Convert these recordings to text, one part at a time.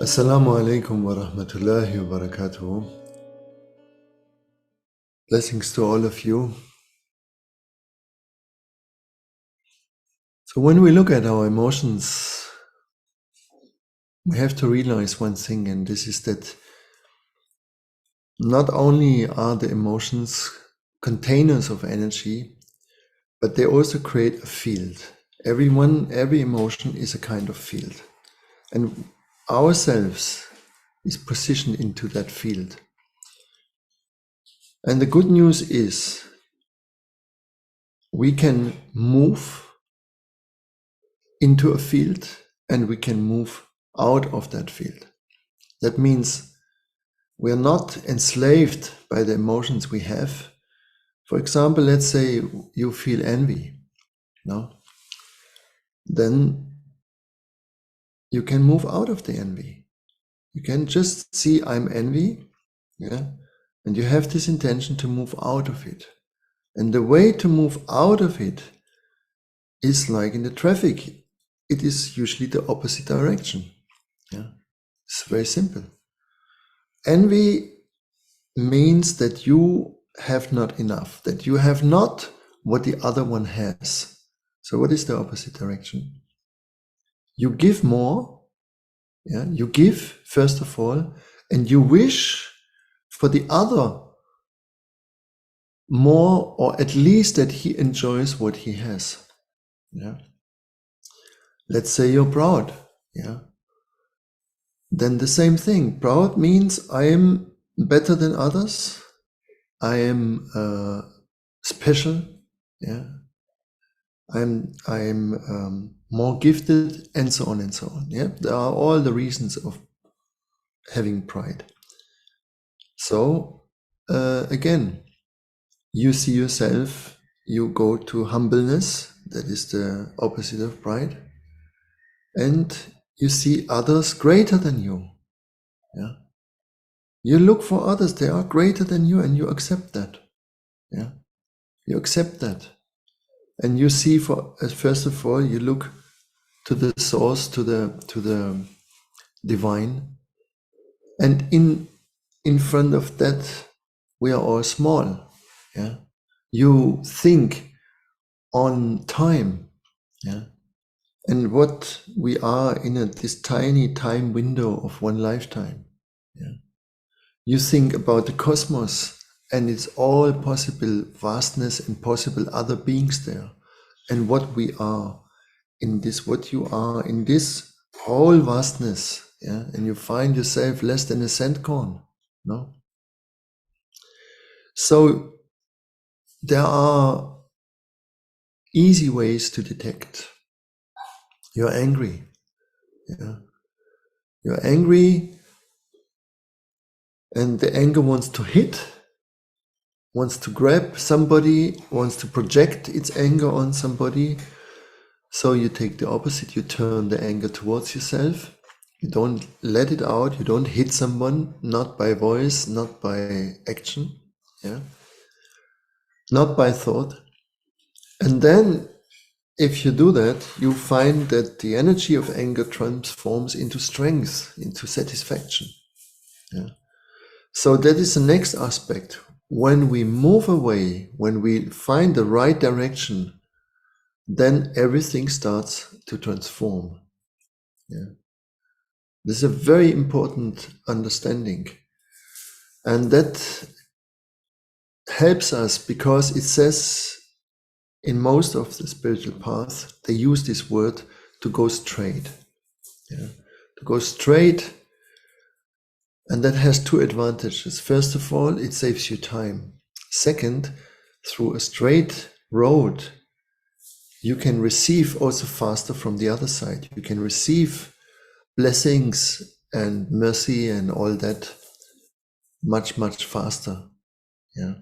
Assalamu alaikum wa rahmatullahi wa barakatuh. Blessings to all of you. So when we look at our emotions, we have to realize one thing, and this is that not only are the emotions containers of energy, but they also create a field. Every emotion is a kind of field. And ourselves is positioned into that field. And the good news is we can move into a field and we can move out of that field. That means we're not enslaved by the emotions we have. For example, let's say you feel envy, no? Then you can move out of the envy. You can just see I'm envy, yeah? And you have this intention to move out of it. And the way to move out of it is like in the traffic. It is usually the opposite direction. Yeah, it's very simple. Envy means that you have not enough, that you have not what the other one has. So what is the opposite direction? You give more, yeah, you give first of all, and you wish for the other more, or at least that he enjoys what he has. Yeah. Let's say you're proud, yeah. Then the same thing. Proud means I am better than others. I am special. Yeah. I'm more gifted, and so on and so on. Yeah. There are all the reasons of having pride. So again, you see yourself. You go to humbleness. That is the opposite of pride. And you see others greater than you. Yeah. You look for others, they are greater than you, and you accept that. Yeah. You accept that. And you see, first of all, you look to the source, to the divine. And in front of that, we are all small. Yeah. You think on time. Yeah. And what we are in this tiny time window of one lifetime. Yeah. You think about the cosmos, and it's all possible vastness and possible other beings there. And what we are in this, what you are in this whole vastness. Yeah. And you find yourself less than a cent corn. No. So there are easy ways to detect. You're angry. Yeah. You're angry, and the anger wants to hit, wants to grab somebody, wants to project its anger on somebody. So you take the opposite, you turn the anger towards yourself. You don't let it out, you don't hit someone, not by voice, not by action, yeah, not by thought. And then if you do that, you find that the energy of anger transforms into strength, into satisfaction. Yeah. So that is the next aspect. When we move away, when we find the right direction, then everything starts to transform. Yeah. This is a very important understanding. And that helps us because it says in most of the spiritual paths, they use this word to go straight. Yeah. To go straight. And that has two advantages. First of all, it saves you time. Second, through a straight road, you can receive also faster from the other side. You can receive blessings and mercy and all that much, much faster. Yeah.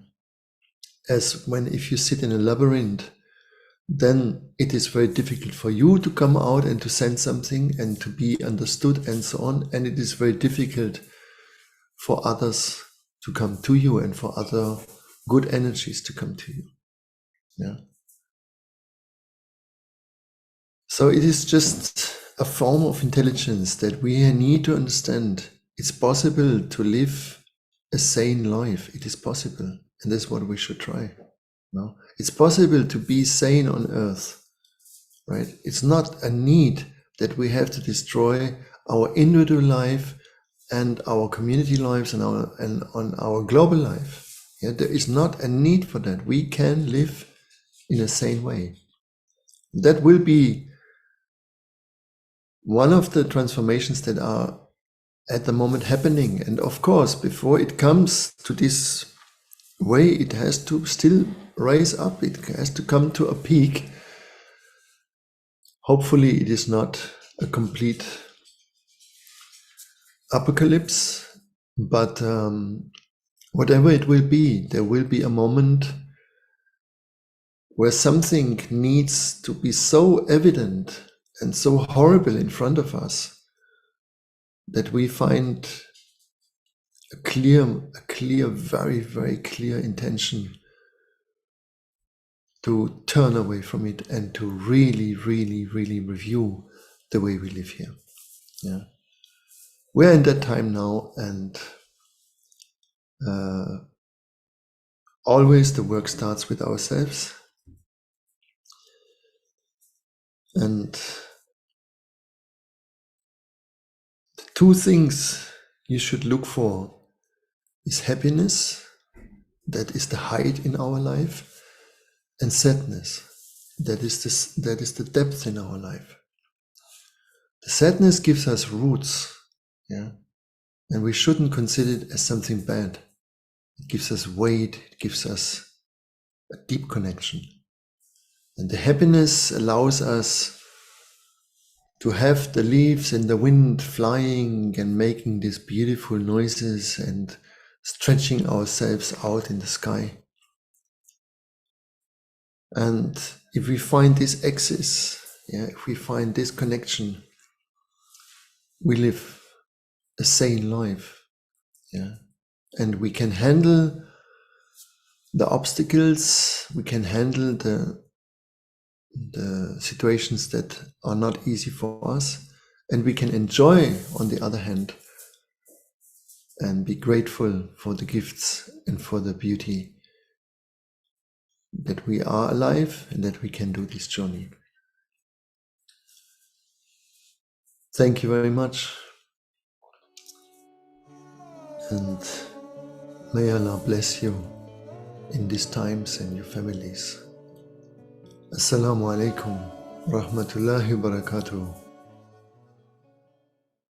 As when if you sit in a labyrinth, then it is very difficult for you to come out and to send something and to be understood and so on. And it is very difficult for others to come to you and for other good energies to come to you. Yeah. So it is just a form of intelligence that we need to understand. It's possible to live a sane life. It is possible. And that's what we should try. No? It's possible to be sane on earth, right? It's not a need that we have to destroy our individual life and our community lives and on our global life. Yeah, there is not a need for that. We can live in a sane way. That will be one of the transformations that are at the moment happening. And of course, before it comes to this way, it has to still rise up. It has to come to a peak. Hopefully it is not a complete apocalypse, but whatever it will be, there will be a moment where something needs to be so evident and so horrible in front of us that we find a clear, very, very clear intention to turn away from it and to really, really, really review the way we live here. Yeah, we're in that time now, and always the work starts with ourselves. And the two things you should look for is happiness, that is the height in our life, and sadness, that is the depth in our life. The sadness gives us roots, yeah, and we shouldn't consider it as something bad. It gives us weight, it gives us a deep connection. And the happiness allows us to have the leaves in the wind flying and making these beautiful noises and stretching ourselves out in the sky. And if we find this axis, yeah, if we find this connection, we live a sane life, yeah, and we can handle the obstacles, we can handle the situations that are not easy for us, and we can enjoy, on the other hand, and be grateful for the gifts and for the beauty that we are alive and that we can do this journey. Thank you very much, and may Allah bless you in these times and your families. Assalamu alaikum rahmatullahi wa barakatuh.